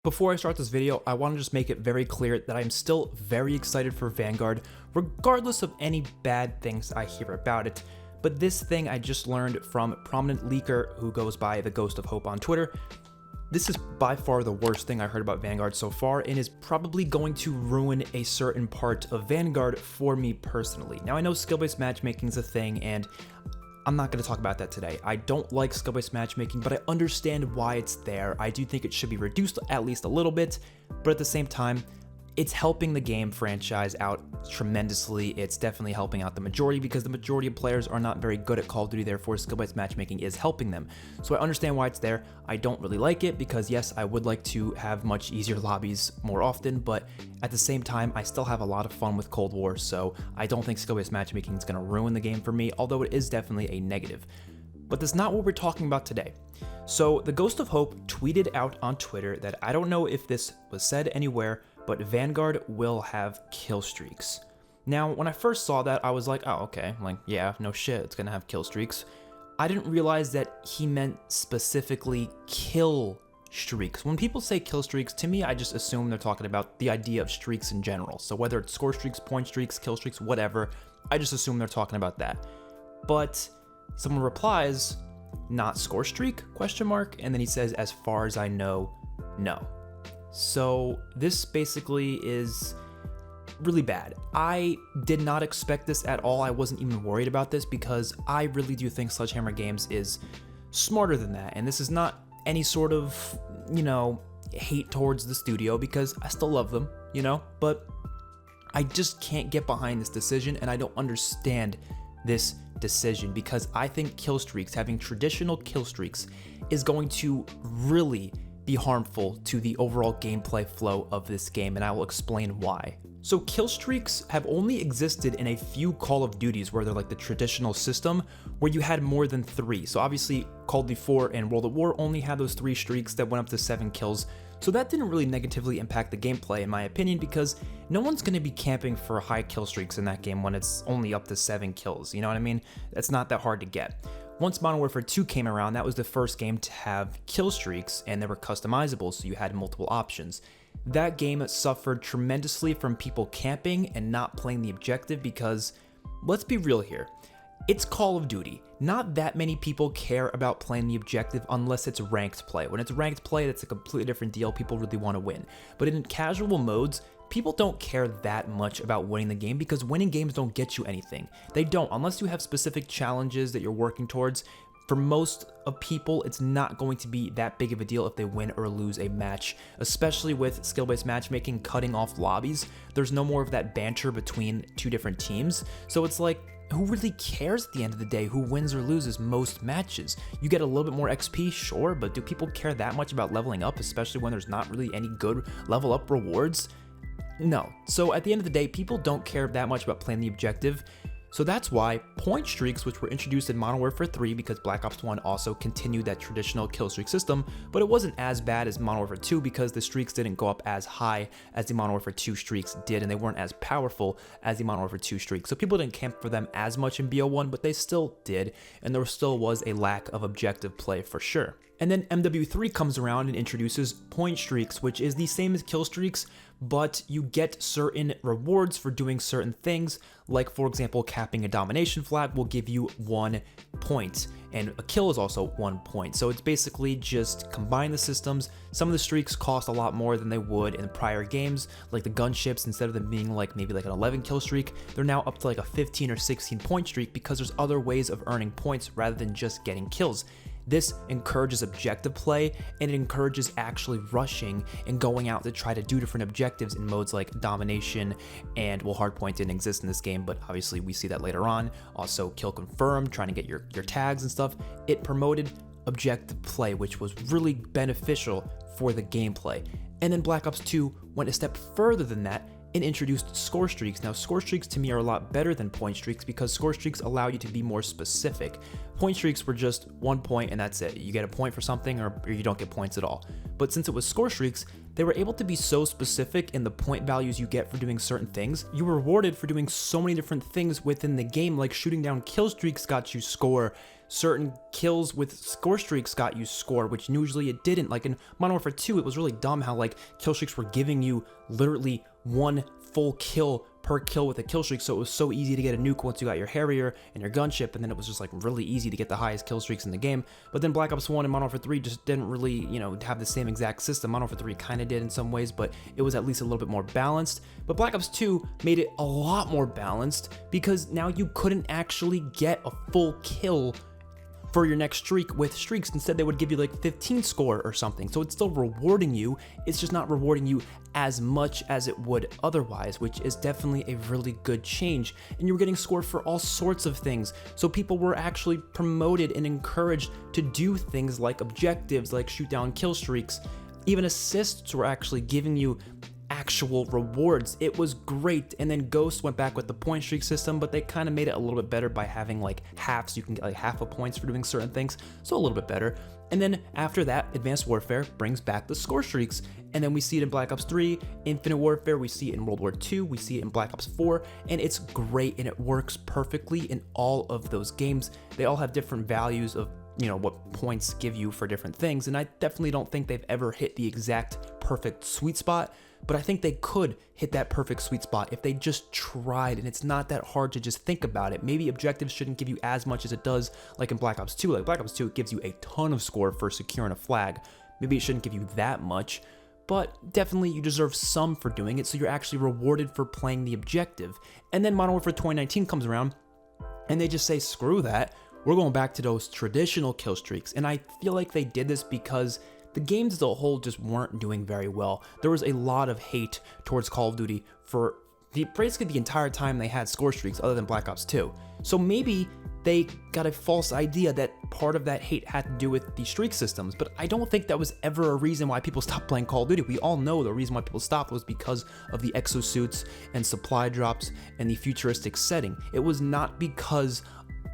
Before I start this video, I want to just make it very clear that I'm still very excited for Vanguard, regardless of any bad things I hear about it. But this thing I just learned from prominent leaker who goes by the Ghost of Hope on Twitter. This is by far the worst thing I heard about Vanguard so far and is probably going to ruin a certain part of Vanguard for me personally. Now I know skill-based matchmaking is a thing and I'm not going to talk about that today. I don't like skill-based matchmaking, but I understand why it's there. I do think it should be reduced at least a little bit, but at the same time, it's helping the game franchise out tremendously. It's definitely helping out the majority because the majority of players are not very good at Call of Duty, therefore skill-based matchmaking is helping them. So I understand why it's there. I don't really like it because yes, I would like to have much easier lobbies more often, but at the same time, I still have a lot of fun with Cold War, so I don't think skill-based matchmaking is going to ruin the game for me, although it is definitely a negative. But that's not what we're talking about today. So the Ghost of Hope tweeted out on Twitter that I don't know if this was said anywhere, but Vanguard will have kill streaks. Now, when I first saw that, I was like, oh, okay, like, yeah, no shit, it's gonna have kill streaks. I didn't realize that he meant specifically kill streaks. When people say kill streaks, to me, I just assume they're talking about the idea of streaks in general. So whether it's score streaks, point streaks, kill streaks, whatever, I just assume they're talking about that. But someone replies, not score streak, question mark, and then he says, as far as I know, no. So this basically is really bad. I did not expect this at all. I wasn't even worried about this because I really do think Sledgehammer Games is smarter than that. And this is not any sort of, hate towards the studio because I still love them, but I just can't get behind this decision and I don't understand this decision because I think kill streaks, having traditional kill streaks, is going to really be harmful to the overall gameplay flow of this game, and I will explain why. So kill streaks have only existed in a few Call of Duties where they're like the traditional system where you had more than 3. So obviously Call of Duty 4 and World at War only had those 3 streaks that went up to 7 kills. So that didn't really negatively impact the gameplay in my opinion because no one's going to be camping for high kill streaks in that game when it's only up to 7 kills, you know what I mean? That's not that hard to get. Once Modern Warfare 2 came around, that was the first game to have kill streaks and they were customizable, so you had multiple options. That game suffered tremendously from people camping and not playing the objective because, let's be real here, it's Call of Duty. Not that many people care about playing the objective unless it's ranked play. When it's ranked play, that's a completely different deal. People really want to win. But in casual modes, people don't care that much about winning the game because winning games don't get you anything. They don't, unless you have specific challenges that you're working towards. For most of people, it's not going to be that big of a deal if they win or lose a match, especially with skill-based matchmaking cutting off lobbies. There's no more of that banter between two different teams. So it's like, who really cares at the end of the day who wins or loses most matches? You get a little bit more XP, sure, but do people care that much about leveling up, especially when there's not really any good level up rewards? No. So at the end of the day, people don't care that much about playing the objective. So that's why point streaks, which were introduced in Modern Warfare 3 because Black Ops 1 also continued that traditional kill streak system, but it wasn't as bad as Modern Warfare 2 because the streaks didn't go up as high as the Modern Warfare 2 streaks did, and they weren't as powerful as the Modern Warfare 2 streaks. So people didn't camp for them as much in BO1, but they still did, and there still was a lack of objective play for sure. And then MW3 comes around and introduces point streaks, which is the same as kill streaks, but you get certain rewards for doing certain things, like for example, capping a domination flag will give you 1 point, and a kill is also 1 point. So it's basically just combine the systems. Some of the streaks cost a lot more than they would in prior games, like the gunships, instead of them being like maybe like an 11 kill streak, they're now up to like a 15 or 16 point streak because there's other ways of earning points rather than just getting kills. This encourages objective play and it encourages actually rushing and going out to try to do different objectives in modes like domination and, well, hardpoint didn't exist in this game, but obviously we see that later on. Also kill confirm, trying to get your tags and stuff. It promoted objective play, which was really beneficial for the gameplay. And then Black Ops 2 went a step further than that and introduced score streaks. Now, score streaks to me are a lot better than point streaks because score streaks allow you to be more specific. Point streaks were just 1 point and that's it. You get a point for something or you don't get points at all. But since it was score streaks, they were able to be so specific in the point values you get for doing certain things. You were rewarded for doing so many different things within the game, like shooting down kill streaks got you score, certain kills with score streaks got you score, which usually it didn't. Like in Modern Warfare 2, it was really dumb how like kill streaks were giving you literally one full kill per kill with a kill streak, so it was so easy to get a nuke once you got your Harrier and your gunship, and then it was just like really easy to get the highest kill streaks in the game. But then Black Ops 1 and Modern Warfare 3 just didn't really, you know, have the same exact system. Modern Warfare 3 kind of did in some ways, but it was at least a little bit more balanced. But Black Ops 2 made it a lot more balanced because now you couldn't actually get a full kill for your next streak with streaks. Instead, they would give you like 15 score or something. So it's still rewarding you. It's just not rewarding you as much as it would otherwise, which is definitely a really good change. And you were getting score for all sorts of things. So people were actually promoted and encouraged to do things like objectives, like shoot down kill streaks. Even assists were actually giving you actual rewards. It was great. And then Ghost went back with the point streak system, but they kind of made it a little bit better by having like halves. You can get like half a points for doing certain things, so a little bit better. And then after that, Advanced Warfare brings back the score streaks, and then we see it in Black Ops 3, Infinite Warfare, we see it in World War II, we see it in Black Ops 4, and it's great, and it works perfectly in all of those games. They all have different values of, you know, what points give you for different things, and I definitely don't think they've ever hit the exact perfect sweet spot, but I think they could hit that perfect sweet spot if they just tried, and it's not that hard to just think about it. Maybe objectives shouldn't give you as much as it does like in Black Ops 2. Like Black Ops 2, it gives you a ton of score for securing a flag. Maybe it shouldn't give you that much, but definitely you deserve some for doing it, so you're actually rewarded for playing the objective. And then Modern Warfare 2019 comes around, and they just say, screw that, we're going back to those traditional kill streaks. And I feel like they did this because the games as a whole just weren't doing very well. There was a lot of hate towards Call of Duty for basically the entire time they had score streaks other than Black Ops 2. So maybe they got a false idea that part of that hate had to do with the streak systems, but I don't think that was ever a reason why people stopped playing Call of Duty. We all know the reason why people stopped was because of the exosuits and supply drops and the futuristic setting. It was not because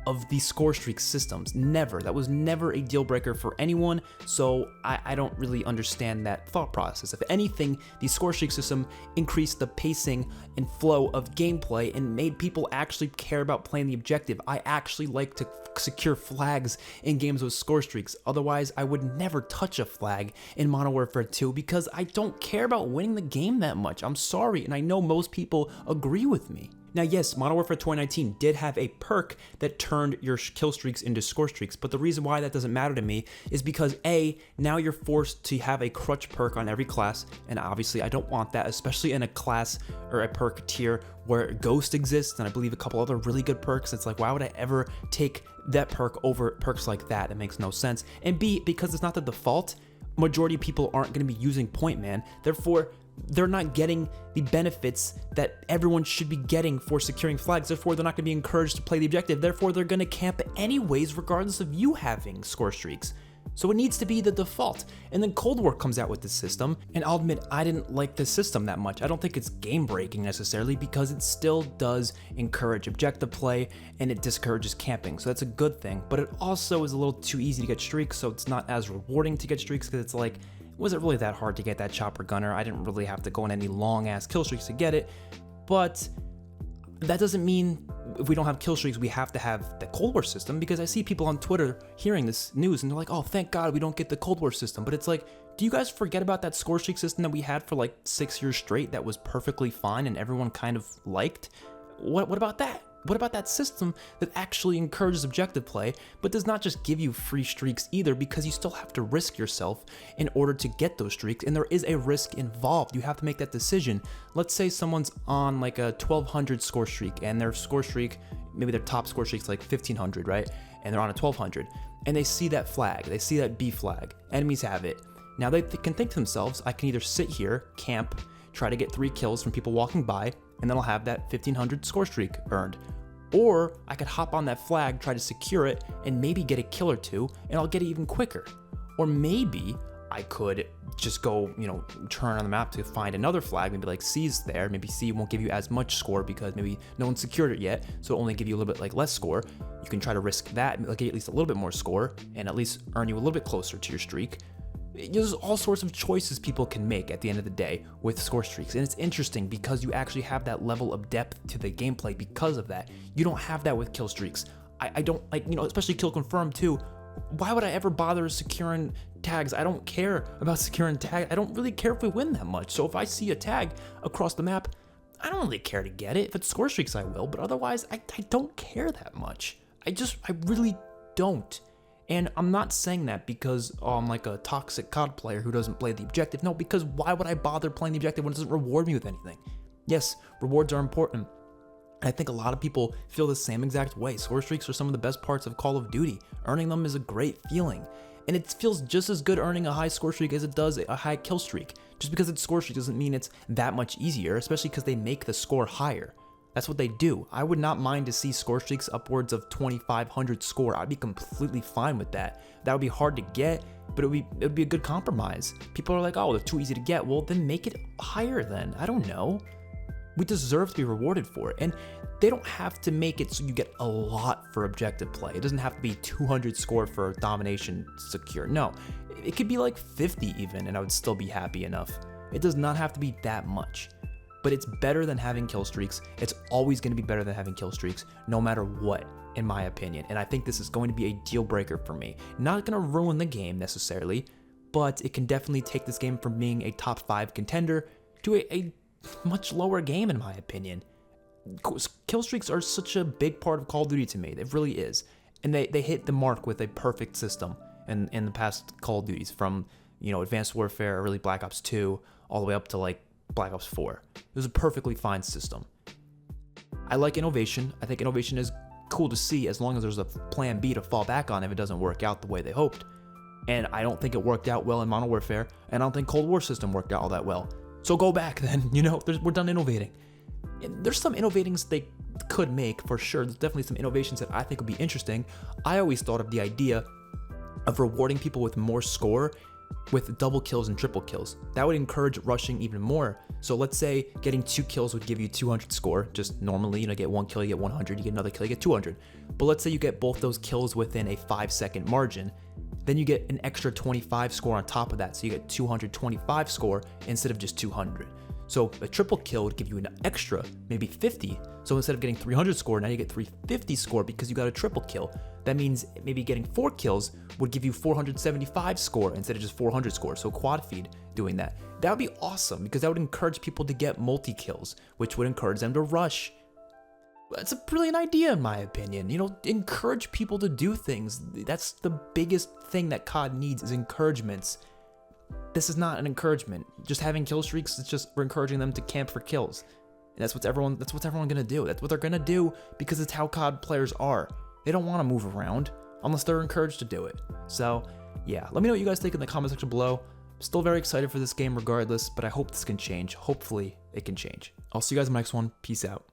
of the score streak systems. Never. That was never a deal breaker for anyone, so I don't really understand that thought process. If anything, the score streak system increased the pacing and flow of gameplay and made people actually care about playing the objective. I actually like to secure flags in games with score streaks. Otherwise, I would never touch a flag in Modern Warfare 2 because I don't care about winning the game that much. I'm sorry, and I know most people agree with me. Now yes, Modern Warfare 2019 did have a perk that turned your kill streaks into score streaks, but the reason why that doesn't matter to me is because A, now you're forced to have a crutch perk on every class, and obviously I don't want that, especially in a class or a perk tier where Ghost exists, and I believe a couple other really good perks. It's like, why would I ever take that perk over perks like that? It makes no sense. And B, because it's not the default, majority of people aren't going to be using Point Man, therefore they're not getting the benefits that everyone should be getting for securing flags. Therefore, they're not going to be encouraged to play the objective. Therefore, they're going to camp anyways, regardless of you having score streaks. So it needs to be the default. And then Cold War comes out with this system, and I'll admit I didn't like the system that much. I don't think it's game breaking necessarily because it still does encourage objective play and it discourages camping. So that's a good thing, but it also is a little too easy to get streaks, so it's not as rewarding to get streaks because it's like, was it really that hard to get that chopper gunner? I didn't really have to go on any long ass kill streaks to get it, but that doesn't mean if we don't have kill streaks, we have to have the Cold War system, because I see people on Twitter hearing this news and they're like, oh, thank God we don't get the Cold War system. But it's like, do you guys forget about that score streak system that we had for like 6 years straight that was perfectly fine and everyone kind of liked? What about that? What about that system that actually encourages objective play, but does not just give you free streaks either, because you still have to risk yourself in order to get those streaks, and there is a risk involved. You have to make that decision. Let's say someone's on like a 1200 score streak, and their score streak, maybe their top score streak's like 1500, right? And they're on a 1200, and they see that flag, they see that B flag, enemies have it. Now they can think to themselves, I can either sit here, camp, try to get 3 kills from people walking by, and then I'll have that 1500 score streak earned. Or I could hop on that flag, try to secure it, and maybe get a kill or 2, and I'll get it even quicker. Or maybe I could just go, turn on the map to find another flag, maybe like C's there. Maybe C won't give you as much score because maybe no one secured it yet, so it'll only give you a little bit like less score. You can try to risk that, get at least a little bit more score, and at least earn you a little bit closer to your streak. There's all sorts of choices people can make at the end of the day with score streaks, and it's interesting because you actually have that level of depth to the gameplay because of that. You don't have that with kill streaks. I don't like, especially kill confirm too. Why would I ever bother securing tags? I don't care about securing tags. I don't really care if we win that much. So if I see a tag across the map, I don't really care to get it. If it's Scorestreaks, I will, but otherwise, I don't care that much. I really don't. And I'm not saying that because I'm like a toxic COD player who doesn't play the objective. No, because why would I bother playing the objective when it doesn't reward me with anything? Yes, rewards are important. I think a lot of people feel the same exact way. Scorestreaks are some of the best parts of Call of Duty. Earning them is a great feeling. And it feels just as good earning a high score streak as it does a high kill streak. Just because it's score streak doesn't mean it's that much easier, especially because they make the score higher. That's what they do. I would not mind to see score streaks upwards of 2,500 score. I'd be completely fine with that. That would be hard to get, but it would be a good compromise. People are like, oh, they're too easy to get. Well, then make it higher then. I don't know. We deserve to be rewarded for it. And they don't have to make it so you get a lot for objective play. It doesn't have to be 200 score for domination secure. No, it could be like 50 even, and I would still be happy enough. It does not have to be that much. But it's better than having kill streaks. It's always going to be better than having kill streaks, no matter what, in my opinion. And I think this is going to be a deal breaker for me. Not going to ruin the game necessarily, but it can definitely take this game from being a top 5 contender to a much lower game, in my opinion. Kill streaks are such a big part of Call of Duty to me. It really is. And they hit the mark with a perfect system in the past Call of Duties, from Advanced Warfare, early Black Ops 2, all the way up to like Black Ops 4. It was a perfectly fine system. I like innovation. I think innovation is cool to see as long as there's a plan B to fall back on if it doesn't work out the way they hoped. And I don't think it worked out well in Modern Warfare, and I don't think Cold War system worked out all that well. So go back then, we're done innovating. And there's some innovatings they could make for sure. There's definitely some innovations that I think would be interesting. I always thought of the idea of rewarding people with more score with double kills and triple kills. That would encourage rushing even more. So let's say getting 2 kills would give you 200 score. Just normally, get 1 kill, you get 100, you get another kill, you get 200. But let's say you get both those kills within a 5-second margin. Then you get an extra 25 score on top of that. So you get 225 score instead of just 200. So a triple kill would give you an extra, maybe 50. So instead of getting 300 score, now you get 350 score because you got a triple kill. That means maybe getting 4 kills would give you 475 score instead of just 400 score. So quad feed doing that. That would be awesome because that would encourage people to get multi-kills, which would encourage them to rush. That's a brilliant idea in my opinion. Encourage people to do things. That's the biggest thing that COD needs is encouragements. This is not an encouragement. Just having kill streaks, it's just we're encouraging them to camp for kills. And that's what's everyone gonna do. That's what they're gonna do because it's how COD players are. They don't want to move around unless they're encouraged to do it. So yeah, let me know what you guys think in the comment section below. I'm still very excited for this game regardless, but I hope this can change. Hopefully it can change. I'll see you guys in the next one. Peace out.